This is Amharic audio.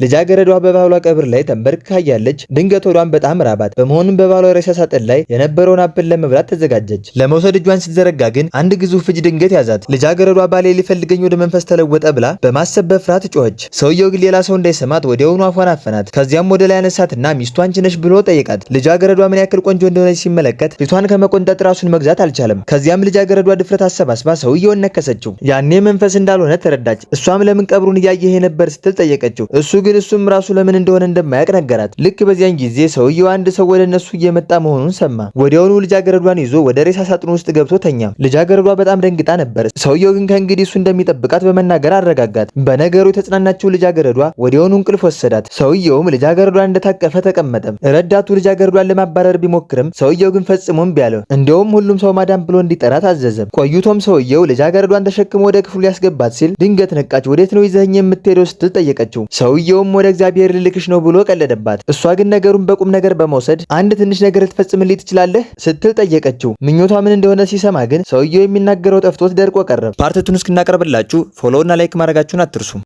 ልጃገረዷ በባሏ ቀብር ላይ ተንበርክካ ያለች ድንገት ሆዷን በጣም ራባት። በመሆኑም በባሏ ሬሳ ሳጥን ላይ የነበረውን አፕል ለመብላት ተዘጋጀች። ለመውሰድ እጇን ስትዘረጋ ግን አንድ ግዙፍ እጅ ድንገት ያዛት። ልጃገረዷ ባሌ ሊፈልገኝ ወደ መንፈስ ተለወጠ ብላ በማሰብ በፍርሃት ጮኸች። ሰውየው ግን ሌላ ሰው እንዳይሰማት ወዲያውኑ አፏን አፈናት። ከዚያም ወደ ላይ አነሳትና ሚስቱ አንቺ ነሽ ብሎ ጠየቃት። ልጃገረዷ ምን ያክል ቆንጆ እንደሆነች ሲመለከት ፊቷን ከመቆንጠጥ ራሱን መግዛት አልቻለም። ከዚያም ልጃገረዷ ድፍረት አሰባስባ ሰውየውን ነከሰችው። ያኔ መንፈስ እንዳልሆነ ተረዳች። እሷም ለምን ቀብሩን እያየህ ነበር ስትል ጠየቀችው። እሱም ራሱ ለምን እንደሆነ እንደማያውቅ ነገራት። ልክ በዚያን ጊዜ ሰውየው አንድ ሰው ወደ እነሱ እየመጣ መሆኑን ሰማ። ወዲያውኑ ልጃገረዷን ይዞ ወደ ሬሳ ሳጥኑ ውስጥ ገብቶ ተኛ። ልጃገረዷ በጣም ደንግጣ ነበር። ሰውየው ግን ከእንግዲህ እሱ እንደሚጠብቃት በመናገር አረጋጋት። በነገሩ የተጽናናችው ልጃገረዷ ወዲያውኑ እንቅልፍ ወሰዳት። ሰውየውም ልጃገረዷን እንደታቀፈ ተቀመጠ። ረዳቱ ልጃገረዷን ለማባረር ቢሞክርም ሰውየው ግን ፈጽሞ እምቢ አለው። እንደውም ሁሉም ሰው ማዳም ብሎ እንዲጠራት አዘዘ። ቆይቶም ሰውየው ልጃገረዷን ተሸክሞ ወደ ክፍሉ ሊያስገባት ሲል ድንገት ነቃች። ወዴት ነው ይዘኸኝ የምትሄደው ስትል ጠየቀችው። ሰውየውም ወደ እግዚአብሔር ልልክሽ ነው ብሎ ቀለደባት። እሷ ግን ነገሩን በቁም ነገር በመውሰድ አንድ ትንሽ ነገር ልትፈጽምልኝ ትችላለህ ስትል ጠየቀችው። ምኞቷ ምን እንደሆነ ሲሰማ ግን ሰውየው የሚናገረው ጠፍቶት ደርቆ ቀረ። ፓርት 2 እስክናቀርብላችሁ ፎሎው እና ላይክ ማድረጋችሁን አትርሱ።